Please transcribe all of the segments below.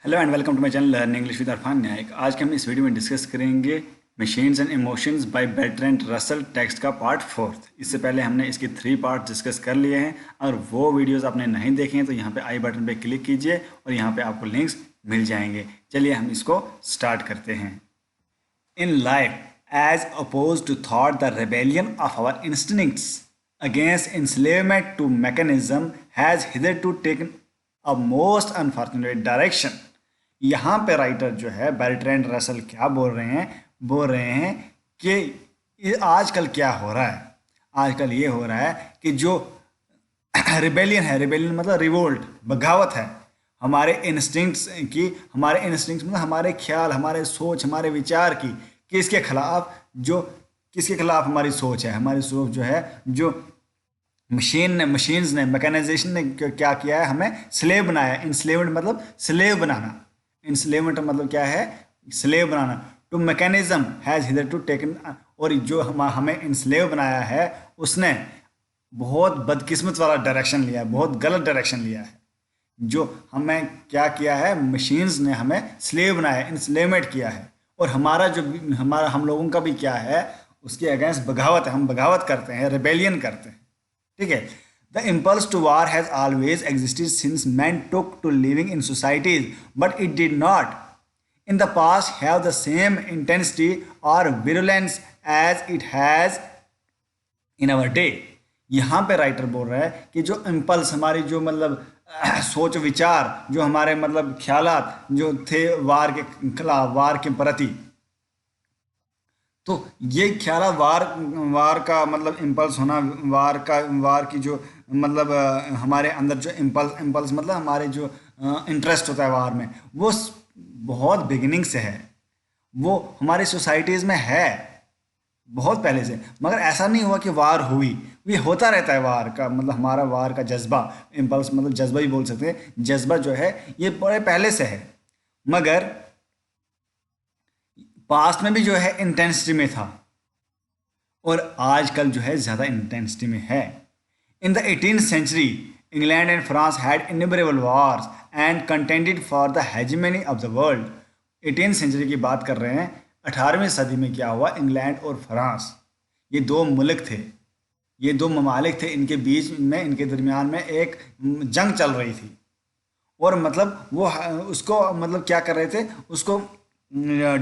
Hello and welcome to my channel learn English with Arfan Nayak. आज के हम इस वीडियो में डिस्कस करेंगे machines and emotions by Bertrand Russell text का पार्ट 4। इससे पहले हमने इसके 3 पार्ट डिस्कस कर लिए हैं। अगर वो वीडियोस आपने नहीं देखे हैं तो यहाँ पे आई बटन पे क्लिक कीजिए और यहाँ पे आपको लिंक्स मिल जाएंगे। चलिए हम इसको स्टार्ट करते हैं। In life, as opposed to thought, the rebellion of our instincts against enslavement to mechanism has hitherto taken a most unfortunate direction. यहाँ पे राइटर जो है बर्ट्रैंड रसल क्या बोल रहे हैं कि आजकल क्या हो रहा है। आजकल ये हो रहा है कि जो रिबेलियन मतलब रिवोल्ट, बगावत है हमारे इंस्टिंक्ट्स की, हमारे इंस्टिंक्ट्स मतलब हमारे ख्याल, हमारे सोच, हमारे विचार की, किसके खिलाफ हमारी सोच है। हमारी सोच जो है, जो मशीन्स ने मैकेनाइजेशन ने क्या किया है, हमें स्लेव बनाया है। इंस्लेवमेंट मतलब स्लेव बनाना, इंस्लेवमेंट मतलब क्या है, slave banana. To mechanism has hitherto taken, और जो हमें इंस्लेव बनाया है उसने बहुत बदकिस्मत वाला डायरेक्शन लिया है, बहुत गलत डायरेक्शन लिया है। जो हमें क्या किया है, मशीन्स ने हमें स्लेव बनाया, इंस्लेवमेंट किया है। और हम लोगों का भी क्या है, उसके अगेंस्ट बगावत है। हम बगावत करते हैं, रिबेलियन करते हैं, ठीक है। The impulse to war has always existed since man took to living in societies, but it did not in the past have the same intensity or virulence as it has in our day. यहाँ पे writer बोल रहा है कि जो impulse, हमारी जो मतलब सोच विचार, जो हमारे मतलब ख्यालात जो थे वार के खिलाफ, वार के प्रति, तो ये ख्याल वार का मतलब इम्पल्स होना, वार की जो मतलब हमारे अंदर जो इम्पल्स मतलब हमारे जो इंटरेस्ट होता है वार में, वो बहुत बिगिनिंग से है, वो हमारी सोसाइटीज़ में है बहुत पहले से। मगर ऐसा नहीं हुआ कि वार हुई, ये होता रहता है वार का मतलब हमारा वार का जज्बा, इम्पल्स मतलब जज्बा ही बोल सकते हैं, जज्बा जो है ये बड़े पहले से है। मगर पास्ट में भी जो है इंटेंसिटी में था और आजकल जो है ज़्यादा इंटेंसिटी में है। In the 18th century, England and France had innumerable wars and contended for the hegemony of the world. 18th century की बात कर रहे हैं। 18वीं सदी में क्या हुआ, इंग्लैंड और फ्रांस, ये दो मुल्क थे, ये दो ममालिक थे, इनके बीच में, इनके दरमियान में एक जंग चल रही थी। और मतलब वो उसको मतलब क्या कर रहे थे, उसको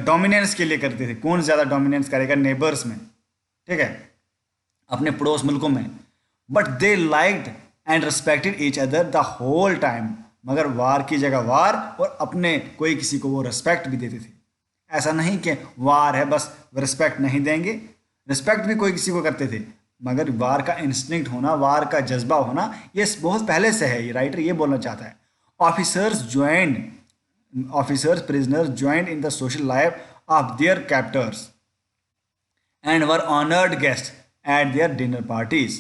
डोमिनेंस के लिए करते थे। कौन ज़्यादा डोमिनेंस करेगा, नेबर्स में, ठीक है, अपने पड़ोस मुल्कों में। But they liked and respected each other the whole time. मगर वार की जगह वार, और अपने कोई किसी को वो रिस्पेक्ट भी देते थे। ऐसा नहीं कि वार है बस रिस्पेक्ट नहीं देंगे, रिस्पेक्ट भी कोई किसी को करते थे। मगर वार का इंस्टिंक्ट होना, वार का जज्बा होना, ये बहुत पहले से है। ये राइटर ये बोलना चाहता है। Officers, prisoners joined in the social life of their captors and were honored guests at their dinner parties.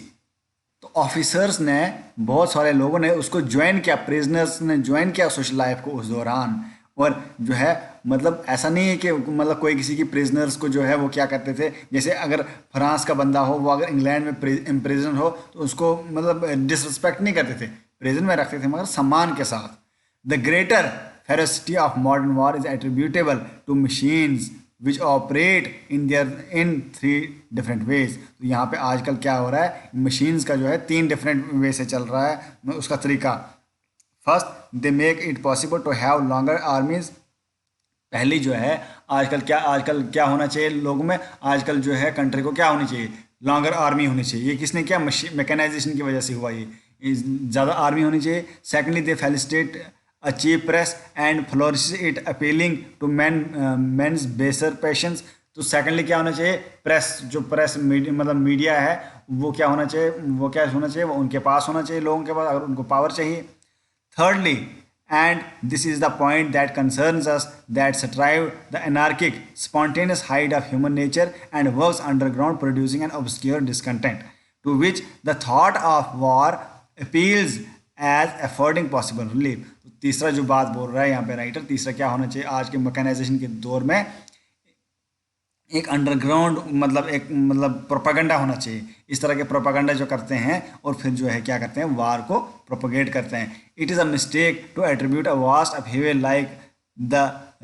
तो ऑफिसर्स ने, बहुत सारे लोगों ने उसको ज्वाइन किया, प्रिजनर्स ने ज्वाइन किया सोशल लाइफ को उस दौरान। और जो है मतलब ऐसा नहीं है कि मतलब कोई किसी की प्रिजनर्स को जो है वो क्या करते थे, जैसे अगर फ्रांस का बंदा हो, वो अगर इंग्लैंड में इम्प्रिजन हो तो उसको मतलब डिसरिस्पेक्ट नहीं करते थे, प्रिजन में रखते थे, मगर सम्मान के साथ। The greater ferocity of modern war is attributable to machines which operate in 3 different ways. तो यहाँ पे आजकल क्या हो रहा है, मशीन्स का जो है 3 डिफरेंट वे से चल रहा है उसका तरीका। First, they make it possible to have longer armies. पहली जो है, आजकल क्या होना चाहिए लोगों में, आजकल जो है कंट्री को क्या होनी चाहिए, लॉन्गर आर्मी होनी चाहिए। ये किसने क्या, मैकेनाइजेशन की वजह से हुआ, ये ज़्यादा आर्मी होनी चाहिए। Secondly, they felicitate a cheap press and flourishes it appealing to men's baser passions. तो सेकेंडली क्या होना चाहिए, प्रेस, जो प्रेस मतलब मीडिया है, वो क्या होना चाहिए, वो उनके पास होना चाहिए, लोगों के पास, अगर उनको पावर चाहिए। Thirdly, and this is the point that concerns us, that strive the anarchic spontaneous height of human nature and works underground producing an obscure discontent to which the thought of war appeals as affording possible relief. तो तीसरा जो बात बोल रहा है यहाँ पे writer, तीसरा क्या होना चाहिए, आज के मैकेनाइजेशन के दौर में एक अंडरग्राउंड मतलब प्रोपागेंडा होना चाहिए। इस तरह के प्रोपागेंडा जो करते हैं और फिर जो है क्या करते हैं, वार को प्रोपोगेट करते हैं। It is a mistake to attribute a vast upheaval like the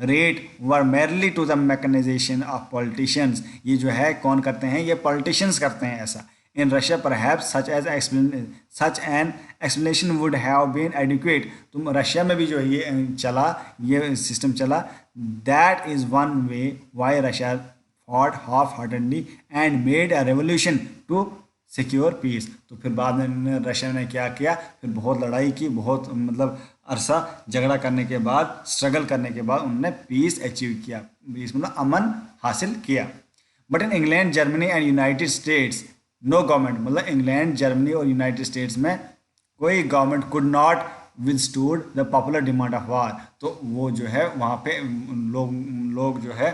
great war merely to the mechanization of politicians. ये जो है कौन करते हैं, ये पॉलिटिशियंस करते हैं ऐसा। In Russia perhaps such an explanation would have been adequate. तुम रशिया में भी जो ये चला, ये सिस्टम चला, that is one way why Russia fought half heartedly and made a revolution to secure peace. तो फिर बाद में रशिया ने क्या किया, फिर बहुत लड़ाई की, बहुत मतलब अरसा झगड़ा करने के बाद, स्ट्रगल करने के बाद उन्होंने पीस अचीव किया, पीस मतलब अमन हासिल किया। But in England, Germany and United States no government, मतलब इंग्लैंड, जर्मनी और यूनाइटेड स्टेट्स में कोई government could not withstood the popular demand of war. तो वो जो है वहाँ पे लोग जो है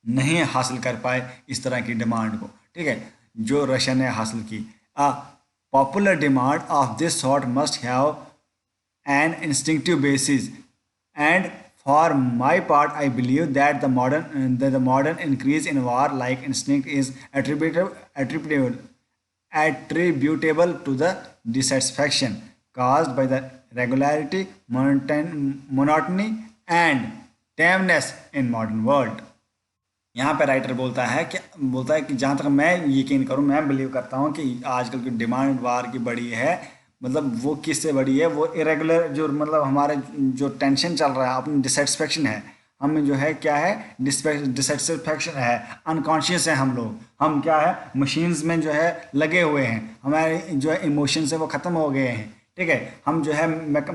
नहीं हासिल कर पाए इस तरह की डिमांड को, ठीक है, जो रशिया ने हासिल की। A popular demand of this sort must have an instinctive basis and for my part I believe that the modern increase in war like instinct is attributable to the dissatisfaction caused by the regularity, monotony and tameness in modern world। यहाँ पे writer बोलता है कि जहाँ तक मैं यकीन करूँ, मैं बिलीव करता हूँ कि आजकल की डिमांड वार की बड़ी है, मतलब वो किससे बड़ी है, वो इरेगुलर जो मतलब हमारे जो टेंशन चल रहा है, अपनी डिससेटिस्फेक्शन है, हमें जो है क्या है, डिससेटिस्फेक्शन है, अनकॉन्शियस है हम लोग, हम क्या है मशीन्स में जो है लगे हुए हैं, हमारे जो है इमोशंस है वो ख़त्म हो गए हैं, ठीक है, हम जो है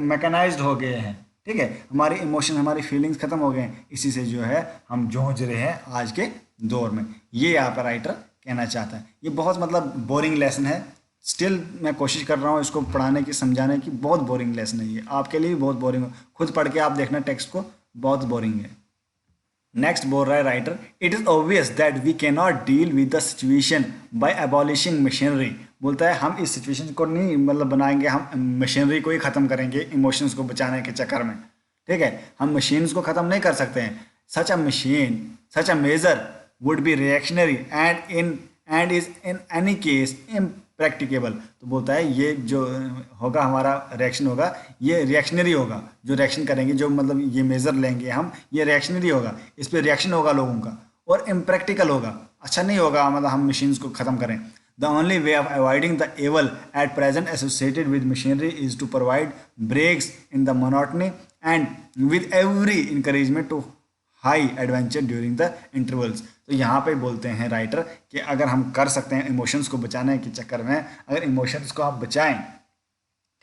मैकेनाइज्ड हो गए हैं, ठीक है, हमारे इमोशन, हमारी फीलिंग्स ख़त्म हो गए हैं, इसी से जो है हम जूझ रहे हैं आज के दौर में। ये यहाँ पर राइटर कहना चाहता है। ये बहुत मतलब बोरिंग लेसन है, स्टिल मैं कोशिश कर रहा हूँ इसको पढ़ाने की, समझाने की। बहुत बोरिंग लेसन है ये, आपके लिए भी बहुत बोरिंग हो, खुद पढ़ के आप देखना टेक्स्ट को, बहुत बोरिंग है। नेक्स्ट बोल रहा है writer, it is obvious that we can not deal with the situation by abolishing machinery. बोलता है हम इस सिचुएशन को नहीं मतलब बनाएंगे, हम मशीनरी को ही ख़त्म करेंगे इमोशंस को बचाने के चक्कर में, ठीक है, हम मशीन्स को ख़त्म नहीं कर सकते हैं। Such a measure would be reactionary and is in any case impracticable. तो बोलता है ये जो होगा हमारा रिएक्शन होगा, ये रिएक्शनरी होगा, जो रिएक्शन करेंगे, जो मतलब ये मेजर लेंगे हम, ये रिएक्शनरी होगा, इस पर रिएक्शन होगा लोगों का, और इम्प्रैक्टिकल होगा, अच्छा नहीं होगा मतलब हम मशीन्स को ख़त्म करें। The only way of avoiding the evil at present associated with machinery is to provide breaks in the monotony and with every encouragement to high adventure during the intervals. तो यहाँ पे बोलते हैं राइटर कि अगर हम कर सकते हैं इमोशंस को बचाने के चक्कर में, अगर इमोशंस को हम बचाएं,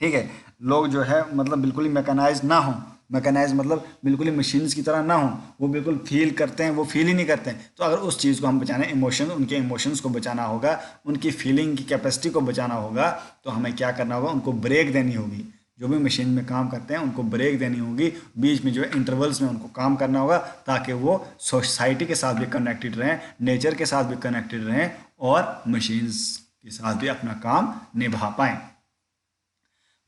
ठीक है, लोग जो है मतलब बिल्कुल ही मैकेनाइज ना हो, मैकेनाइज मतलब बिल्कुल ही मशीन्स की तरह ना हो, वो बिल्कुल फील करते हैं, वो फील ही नहीं करते हैं। तो अगर उस चीज़ को हम बचाने, उनके इमोशंस को बचाना होगा, उनकी फीलिंग की कैपेसिटी को बचाना होगा, तो हमें क्या करना होगा, उनको ब्रेक देनी होगी। जो भी मशीन में काम करते हैं उनको ब्रेक देनी होगी, बीच में जो है इंटरवल्स में उनको काम करना होगा, ताकि वो सोसाइटी के साथ भी कनेक्टेड रहें, नेचर के साथ भी कनेक्टेड रहें, और मशीन्स के साथ भी अपना काम निभा पाएँ।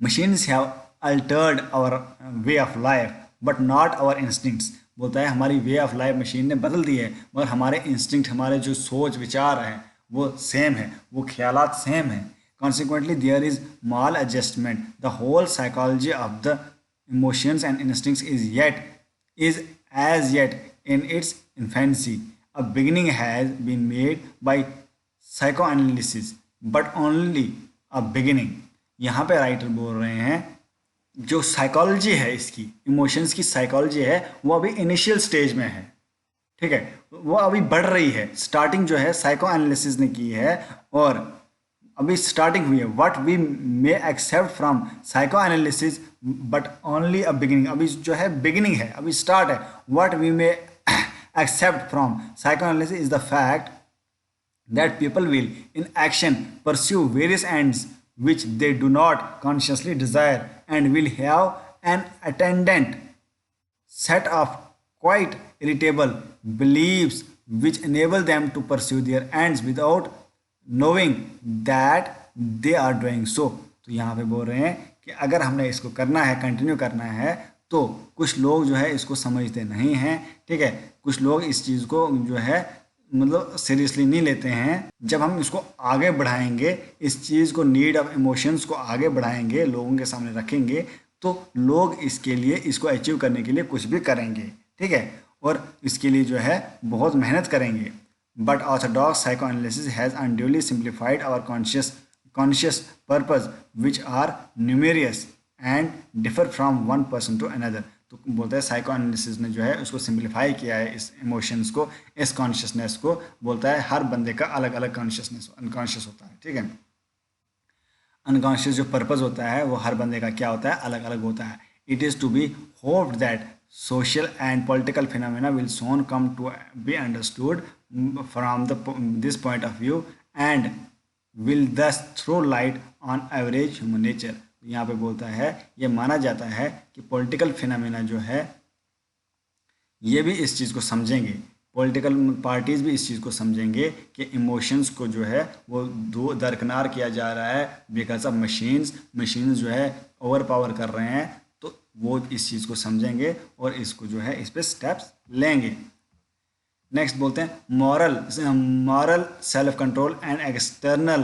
Machines have altered our way of life but not our instincts. बोलता है हमारी वे ऑफ लाइफ मशीन ने बदल दी है, मगर हमारे इंस्टिंक्ट, हमारे जो सोच विचार हैं वो सेम है, वो ख्यालात सेम हैं। Consequently, there is maladjustment. The whole psychology of the emotions and instincts is as yet in its infancy. A beginning has been made by psychoanalysis, but only a beginning. यहाँ पे writer बोल रहे हैं जो psychology है, इसकी emotions की psychology है, वो अभी इनिशियल स्टेज में है, ठीक है, वो अभी बढ़ रही है। स्टार्टिंग जो है साइको एनालिसिस ने की है और अभी स्टार्टिंग हुई है। What we may accept from psycho analysis but only a beginning. अभी जो है बिगिनिंग है, अभी स्टार्ट है। What we may accept from psycho analysis is the fact that people will in action pursue various ends which they do not consciously desire and will have an attendant set of quite irritable beliefs which enable them to pursue their ends without knowing that they are doing so। तो यहाँ पे बोल रहे हैं कि अगर हमने इसको करना है, कंटिन्यू करना है, तो कुछ लोग जो है इसको समझते नहीं हैं, ठीक है, कुछ लोग इस चीज़ को जो है मतलब सीरियसली नहीं लेते हैं। जब हम इसको आगे बढ़ाएंगे, इस चीज़ को, नीड ऑफ इमोशंस को आगे बढ़ाएंगे, लोगों के सामने रखेंगे, तो लोग इसके लिए, इसको अचीव करने के लिए कुछ भी करेंगे, ठीक है, और इसके लिए जो है बहुत मेहनत करेंगे। But orthodox psychoanalysis has unduly simplified our conscious purpose which are numerous and differ from one person to another. तो बोलते हैं साइको एनालिसिस ने जो है उसको सिंप्लीफाई किया है, इस इमोशंस को, इस कॉन्शियसनेस को। बोलता है हर बंदे का अलग अलग कॉन्शियसनेस अनकॉन्शियस होता है, ठीक है। अनकॉन्शियस जो पर्पस होता है वो हर बंदे का क्या होता है, अलग अलग होता है। It is to be hoped that social and political phenomena will soon come to be understood from this point of view and will thus throw light on average human nature। यहाँ पे बोलता है ये माना जाता है कि पॉलिटिकल फिनोमेना जो है ये भी इस चीज़ को समझेंगे, पॉलिटिकल पार्टीज़ भी इस चीज़ को समझेंगे कि इमोशंस को जो है वो दरकिनार किया जा रहा है बिकॉज ऑफ मशीन्स जो है ओवर पावर कर रहे हैं। तो वो इस चीज़ को समझेंगे और इसको जो है इस पर स्टेप्स लेंगे। नेक्स्ट बोलते हैं moral self control and external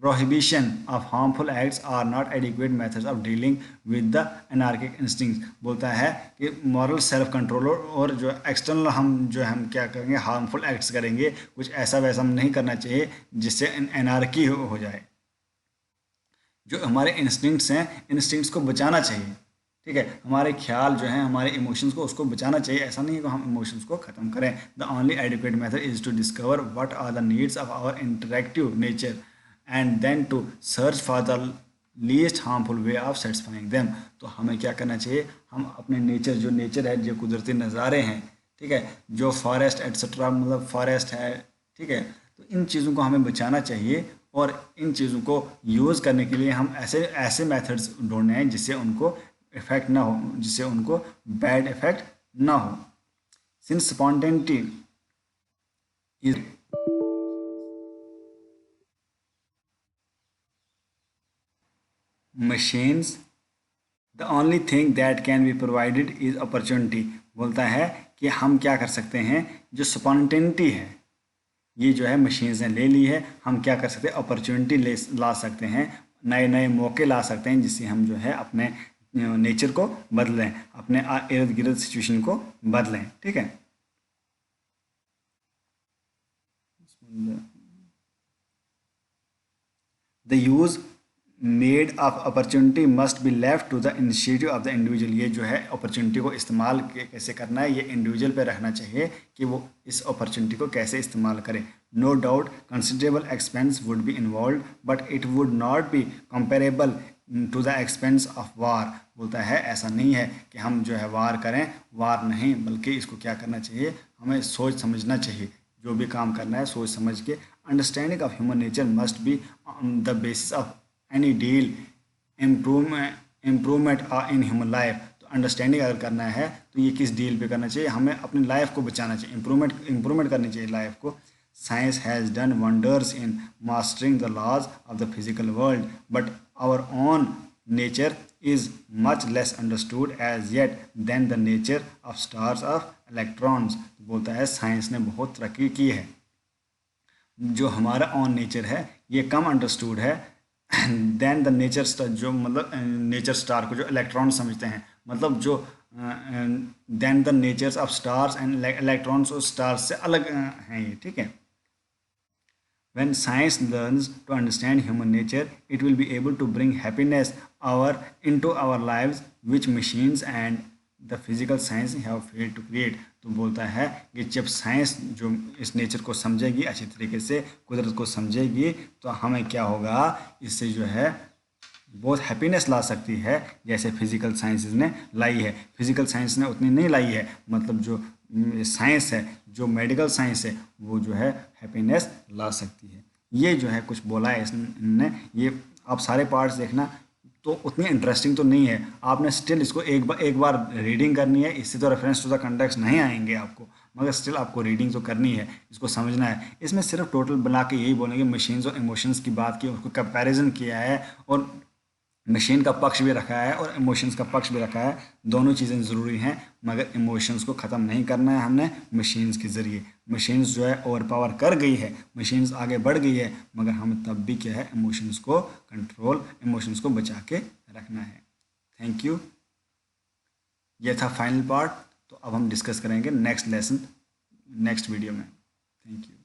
prohibition of harmful acts are not adequate methods of dealing with the anarchic instincts. बोलता है कि मॉरल सेल्फ कंट्रोल और जो एक्सटर्नल हम क्या करेंगे, हार्मफुल एक्ट्स करेंगे, कुछ ऐसा वैसा नहीं करना चाहिए जिससे एनार्की हो जाए। जो हमारे इंस्टिंक्ट्स हैं, इंस्टिंक्ट्स को बचाना चाहिए, ठीक है। हमारे ख्याल जो हैं, हमारे इमोशंस को, उसको बचाना चाहिए। ऐसा नहीं है कि हम इमोशंस को ख़त्म करें। The only adequate method is to discover what are the needs of our interactive nature and then to search for the least harmful way of satisfying them. तो हमें क्या करना चाहिए, हम अपने नेचर, जो नेचर है, जो कुदरती नज़ारे हैं, ठीक है, जो फॉरेस्ट एट्सट्रा, मतलब फॉरेस्ट है, ठीक है, तो इन चीज़ों को हमें बचाना चाहिए और इन चीज़ों को यूज़ करने के लिए हम ऐसे मेथड्स ढूंढने हैं जिससे उनको इफेक्ट ना हो, जिससे उनको बैड इफेक्ट ना हो। Since spontaneity is machines the only thing that can be provided is opportunity. बोलता है कि हम क्या कर सकते हैं, जो स्पॉन्टेनिटी है ये जो है मशीन्स ने ले ली है, हम क्या कर सकते हैं, अपॉर्चुनिटी ला सकते हैं, नए नए मौके ला सकते हैं जिससे हम जो है अपने नेचर को बदलें, अपने इर्द गिर्द सिचुएशन को बदलें, ठीक है। The use made of opportunity must be left to the initiative of the individual. ये जो है अपॉर्चुनिटी को इस्तेमाल कैसे करना है, ये इंडिविजुअल पे रखना चाहिए कि वो इस अपॉर्चुनिटी को कैसे इस्तेमाल करे। No doubt considerable expense would be involve but it would not be comparable to the expense of war. बोलता है ऐसा नहीं है कि हम जो है वार करें, वार नहीं, बल्कि इसको क्या करना चाहिए, हमें सोच समझना चाहिए, जो भी काम करना है सोच समझ के। Understanding of human nature must be on the basis of any deal improvement in human life. तो अंडरस्टैंडिंग अगर करना है तो ये किस डील पे करना चाहिए, हमें अपनी लाइफ को बचाना चाहिए, इम्प्रूवमेंट करनी चाहिए लाइफ को। Science has done wonders in mastering the laws of the physical world, but our own nature is much less understood as yet than the nature of stars of electrons। तो बोलता है science ने बहुत तरक्की की है, जो हमारा ऑन नेचर है ये कम अंडरस्टूड है देन द नेचर स्टार, जो मतलब नेचर स्टार को जो इलेक्ट्रॉन समझते हैं, मतलब जो then the natures of stars and electrons, और स्टार्स से अलग हैं ये, ठीक है। When science learns to understand human nature, it will be able to bring happiness into our lives, which machines and the physical science have failed to create। तो बोलता है कि जब साइंस जो इस नेचर को समझेगी, अच्छी तरीके से कुदरत को समझेगी, तो हमें क्या होगा, इससे जो है बहुत हैप्पीनेस ला सकती है, जैसे फिजिकल साइंसेस ने लाई है। फिजिकल साइंस ने उतनी नहीं लाई है, मतलब जो साइंस है, जो मेडिकल साइंस है, वो जो है हैप्पीनेस ला सकती है। ये जो है कुछ बोला है इसने, ये आप सारे पार्ट्स देखना, तो उतनी इंटरेस्टिंग तो नहीं है, आपने स्टिल इसको एक बार रीडिंग करनी है, इससे तो रेफरेंस टू द कंटेक्स्ट नहीं आएंगे आपको, मगर स्टिल आपको रीडिंग तो करनी है, इसको समझना है। इसमें सिर्फ टोटल बना के यही बोलेंगे, मशीन्स और इमोशंस की बात की, उसको कंपैरिजन किया है और मशीन का पक्ष भी रखा है और इमोशंस का पक्ष भी रखा है। दोनों चीज़ें ज़रूरी हैं, मगर इमोशंस को ख़त्म नहीं करना है हमने मशीन्स के ज़रिए। मशीन्स जो है ओवर पावर कर गई है, मशीन्स आगे बढ़ गई है, मगर हमें तब भी क्या है, इमोशंस को कंट्रोल, इमोशंस को बचा के रखना है। Thank you. ये था फाइनल पार्ट। तो अब हम डिस्कस करेंगे नेक्स्ट लेसन नेक्स्ट वीडियो में। Thank you.